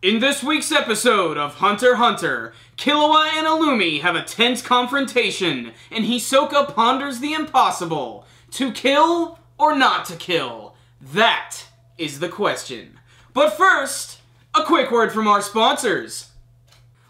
In this week's episode of Hunter x Hunter, Killua and Illumi have a tense confrontation, and Hisoka ponders the impossible. To kill or not to kill? That is the question. But first, a quick word from our sponsors.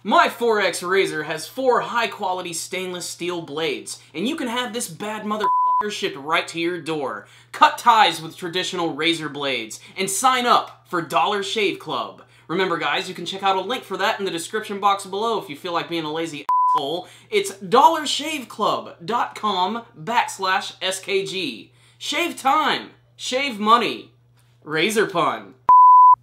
My 4X razor has 4 high-quality stainless steel blades, and you can have this bad motherfucker shipped right to your door. Cut ties with traditional razor blades, and sign up for Dollar Shave Club. Remember guys, you can check out a link for that in the description box below if you feel like being a lazy asshole. It's dollarshaveclub.com/SKG. Shave time. Shave money. Razor pun.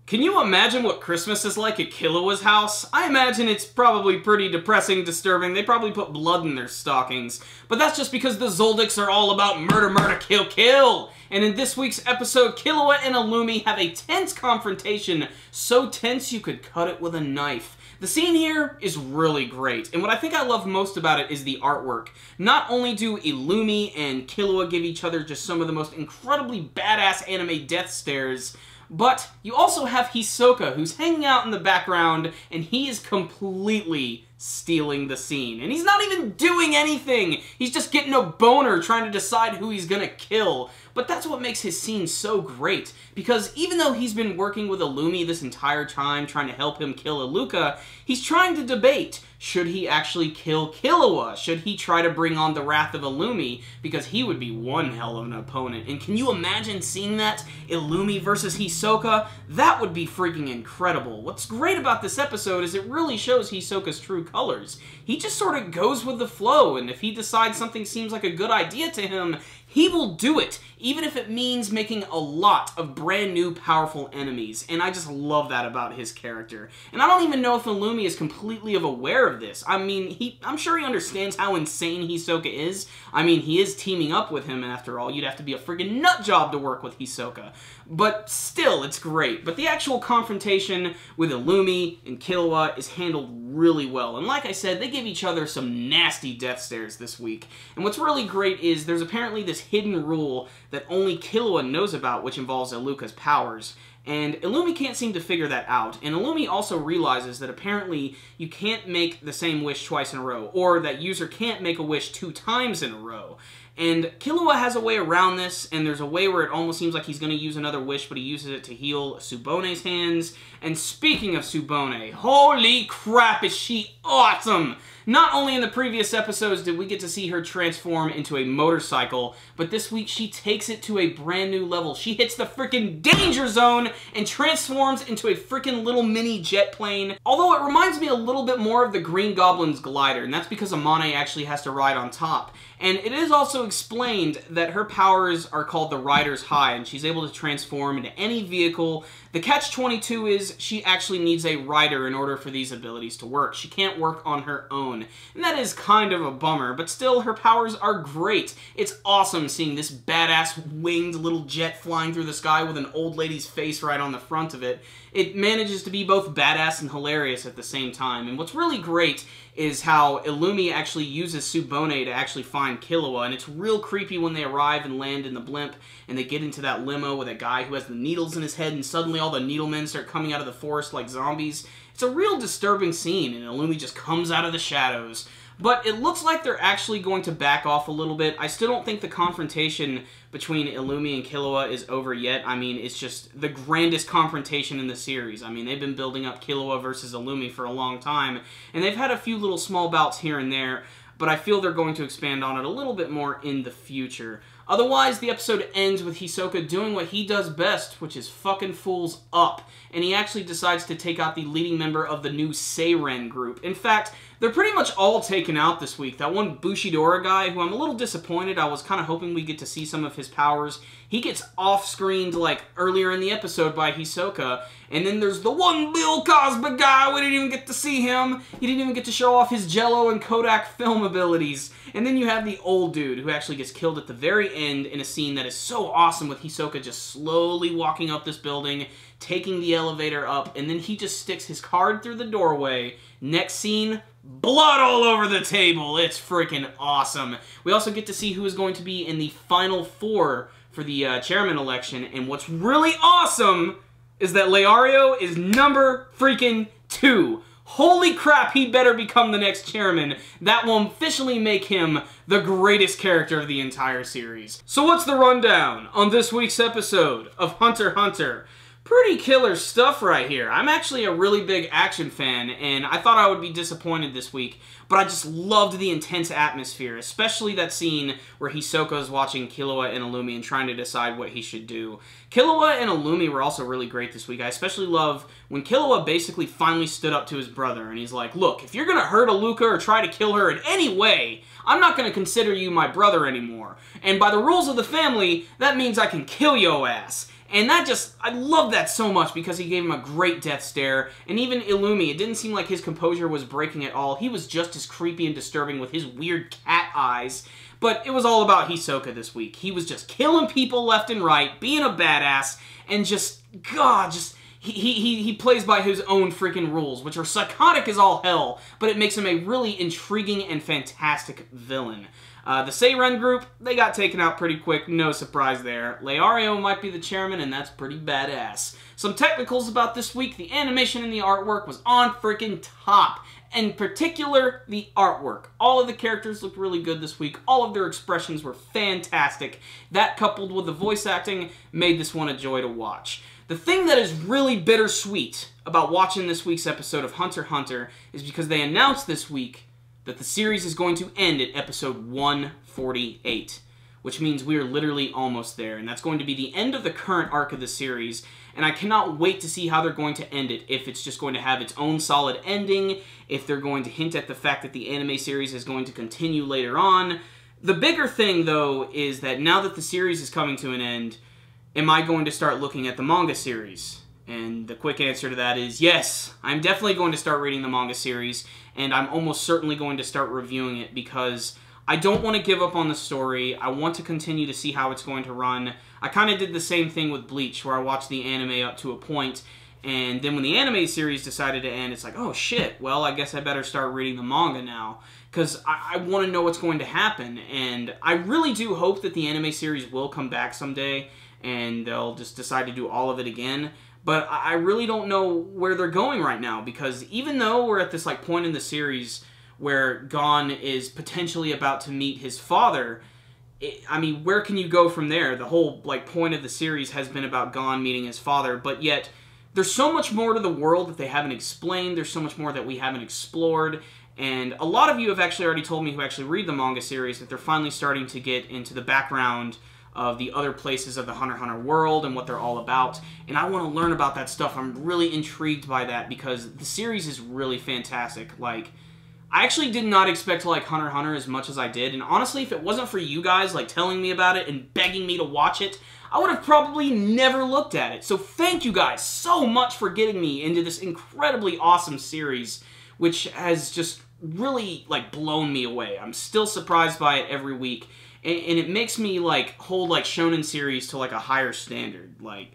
Can you imagine what Christmas is like at Killua's house? I imagine it's probably pretty depressing, disturbing. They probably put blood in their stockings. But that's just because the Zoldycks are all about murder, murder, kill, kill! And in this week's episode, Killua and Illumi have a tense confrontation, so tense you could cut it with a knife. The scene here is really great, and what I think I love most about it is the artwork. Not only do Illumi and Killua give each other just some of the most incredibly badass anime death stares, but you also have Hisoka, who's hanging out in the background, and he is completely stealing the scene. And he's not even doing anything! He's just getting a boner trying to decide who he's gonna kill. But that's what makes his scene so great, because even though he's been working with Illumi this entire time, trying to help him kill Iluka, he's trying to debate, should he actually kill Killua? Should he try to bring on the wrath of Illumi? Because he would be one hell of an opponent. And can you imagine seeing that? Illumi versus Hisoka? That would be freaking incredible. What's great about this episode is it really shows Hisoka's true colors. He just sort of goes with the flow, and if he decides something seems like a good idea to him, he will do it, even if it means making a lot of brand new powerful enemies, and I just love that about his character. And I don't even know if Illumi is completely aware of this. I mean, I'm sure he understands how insane Hisoka is. I mean, he is teaming up with him, after all. You'd have to be a friggin' nutjob to work with Hisoka. But still, it's great. But the actual confrontation with Illumi and Killua is handled really well. And like I said, they give each other some nasty death stares this week. And what's really great is there's apparently this hidden rule that only Killua knows about, which involves Iluka's powers. And Illumi can't seem to figure that out. And Illumi also realizes that apparently you can't make the same wish twice in a row, or that user can't make a wish 2 times in a row. And Killua has a way around this, and there's a way where it almost seems like he's going to use another wish, but he uses it to heal Tsubone's hands. And speaking of Tsubone, holy crap, is she awesome! Not only in the previous episodes did we get to see her transform into a motorcycle, but this week she takes it to a brand new level. She hits the freaking danger zone and transforms into a freaking little mini jet plane. Although it reminds me a little bit more of the Green Goblin's glider, and that's because Amane actually has to ride on top. And it is also explained that her powers are called the Rider's High, and she's able to transform into any vehicle. The catch-22 is she actually needs a rider in order for these abilities to work. She can't work on her own. And that is kind of a bummer, but still, her powers are great. It's awesome seeing this badass winged little jet flying through the sky with an old lady's face right on the front of it. It manages to be both badass and hilarious at the same time. And what's really great is how Illumi actually uses Tsubone to actually find Killua, and it's real creepy when they arrive and land in the blimp, and they get into that limo with a guy who has the needles in his head, and suddenly all the needlemen start coming out of the forest like zombies. It's a real disturbing scene, and Illumi just comes out of the shadows. But it looks like they're actually going to back off a little bit. I still don't think the confrontation between Illumi and Killua is over yet. I mean, it's just the grandest confrontation in the series. I mean, they've been building up Killua versus Illumi for a long time, and they've had a few little small bouts here and there, but I feel they're going to expand on it a little bit more in the future. Otherwise, the episode ends with Hisoka doing what he does best, which is fucking fools up. And he actually decides to take out the leading member of the new Seiren group. In fact, they're pretty much all taken out this week. That one Bushidora guy, who I'm a little disappointed, I was kind of hoping we'd get to see some of his powers. He gets off-screened, like, earlier in the episode by Hisoka. And then there's the one Bill Cosby guy, we didn't even get to see him. He didn't even get to show off his Jello and Kodak film abilities. And then you have the old dude, who actually gets killed at the very end in a scene that is so awesome with Hisoka just slowly walking up this building, taking the elevator up, and then he just sticks his card through the doorway. Next scene, blood all over the table. It's freaking awesome. We also get to see who is going to be in the final 4 for the chairman election, and what's really awesome, is that Leario is number freaking 2. Holy crap, he better become the next chairman. That will officially make him the greatest character of the entire series. So what's the rundown on this week's episode of Hunter x Hunter? Pretty killer stuff right here. I'm actually a really big action fan, and I thought I would be disappointed this week, but I just loved the intense atmosphere, especially that scene where Hisoka is watching Killua and Illumi and trying to decide what he should do. Killua and Illumi were also really great this week. I especially love when Killua basically finally stood up to his brother, and he's like, look, if you're gonna hurt Aluka or try to kill her in any way, I'm not gonna consider you my brother anymore. And by the rules of the family, that means I can kill yo ass. And that just, I love that so much because he gave him a great death stare. And even Illumi, it didn't seem like his composure was breaking at all. He was just as creepy and disturbing with his weird cat eyes. But it was all about Hisoka this week. He was just killing people left and right, being a badass, and just, God, just, he plays by his own freaking rules, which are psychotic as all hell, but it makes him a really intriguing and fantastic villain. The Seiren group, they got taken out pretty quick, no surprise there. Leario might be the chairman, and that's pretty badass. Some technicals about this week, the animation and the artwork was on freaking top. In particular, the artwork. All of the characters looked really good this week. All of their expressions were fantastic. That, coupled with the voice acting, made this one a joy to watch. The thing that is really bittersweet about watching this week's episode of Hunter x Hunter is because they announced this week that the series is going to end at episode 148, which means we are literally almost there, and that's going to be the end of the current arc of the series, and I cannot wait to see how they're going to end it, if it's just going to have its own solid ending, if they're going to hint at the fact that the anime series is going to continue later on. The bigger thing, though, is that now that the series is coming to an end, am I going to start looking at the manga series? And the quick answer to that is yes, I'm definitely going to start reading the manga series, and I'm almost certainly going to start reviewing it because I don't want to give up on the story. I want to continue to see how it's going to run. I kind of did the same thing with Bleach, where I watched the anime up to a point, and then when the anime series decided to end, it's like, oh shit, well, I guess I better start reading the manga now, because I want to know what's going to happen, and I really do hope that the anime series will come back someday, and they'll just decide to do all of it again. But I really don't know where they're going right now, because even though we're at this like point in the series where Gon is potentially about to meet his father, I mean, where can you go from there? The whole like point of the series has been about Gon meeting his father, but yet there's so much more to the world that they haven't explained. There's so much more that we haven't explored. And a lot of you have actually already told me, who actually read the manga series, that they're finally starting to get into the background of the other places of the Hunter x Hunter world and what they're all about, and I want to learn about that stuff. I'm really intrigued by that because the series is really fantastic. Like, I actually did not expect to like Hunter x Hunter as much as I did, and honestly, if it wasn't for you guys like telling me about it and begging me to watch it, I would have probably never looked at it. So thank you guys so much for getting me into this incredibly awesome series, which has just really like blown me away. I'm still surprised by it every week. And it makes me, like, hold, like, shonen series to, like, a higher standard. Like,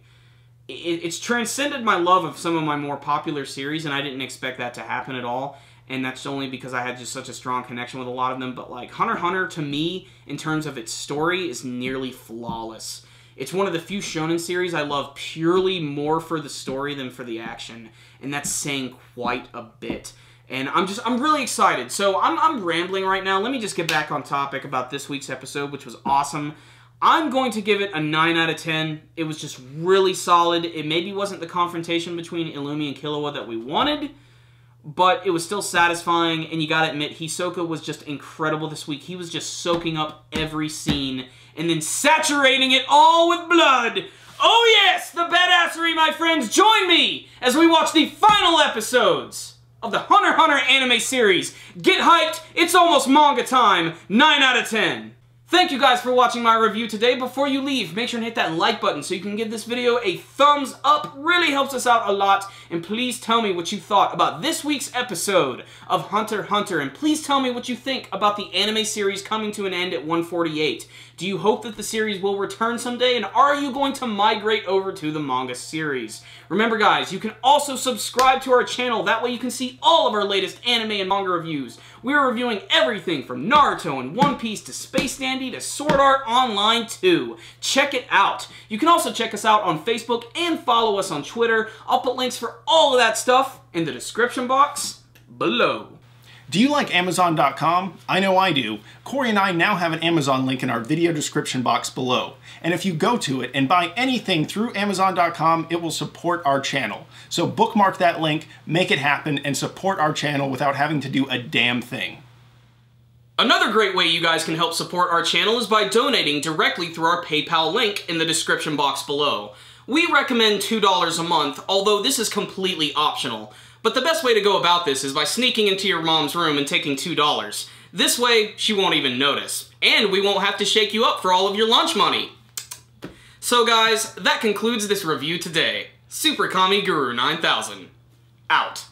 it's transcended my love of some of my more popular series, and I didn't expect that to happen at all. And that's only because I had just such a strong connection with a lot of them. But, like, Hunter x Hunter, to me, in terms of its story, is nearly flawless. It's one of the few shonen series I love purely more for the story than for the action. And that's saying quite a bit. And I'm really excited. So I'm rambling right now. Let me just get back on topic about this week's episode, which was awesome. I'm going to give it a 9 out of 10. It was just really solid. It maybe wasn't the confrontation between Illumi and Killua that we wanted, but it was still satisfying, and you gotta admit, Hisoka was just incredible this week. He was just soaking up every scene and then saturating it all with blood. Oh yes, the badassery, my friends. Join me as we watch the final episodes of the Hunter x Hunter anime series. Get hyped, it's almost manga time. 9 out of 10. Thank you guys for watching my review today. Before you leave, make sure and hit that like button so you can give this video a thumbs up. Really helps us out a lot. And please tell me what you thought about this week's episode of Hunter x Hunter. And please tell me what you think about the anime series coming to an end at 148. Do you hope that the series will return someday? And are you going to migrate over to the manga series? Remember guys, you can also subscribe to our channel. That way you can see all of our latest anime and manga reviews. We are reviewing everything from Naruto and One Piece to Space Dandy to Sword Art Online 2. Check it out. You can also check us out on Facebook and follow us on Twitter. I'll put links for all of that stuff in the description box below. Do you like Amazon.com? I know I do. Corey and I now have an Amazon link in our video description box below. And if you go to it and buy anything through Amazon.com, it will support our channel. So bookmark that link, make it happen, and support our channel without having to do a damn thing. Another great way you guys can help support our channel is by donating directly through our PayPal link in the description box below. We recommend $2 a month, although this is completely optional. But the best way to go about this is by sneaking into your mom's room and taking $2. This way, she won't even notice. And we won't have to shake you up for all of your lunch money. So guys, that concludes this review today. Super Kami Guru 9000. Out.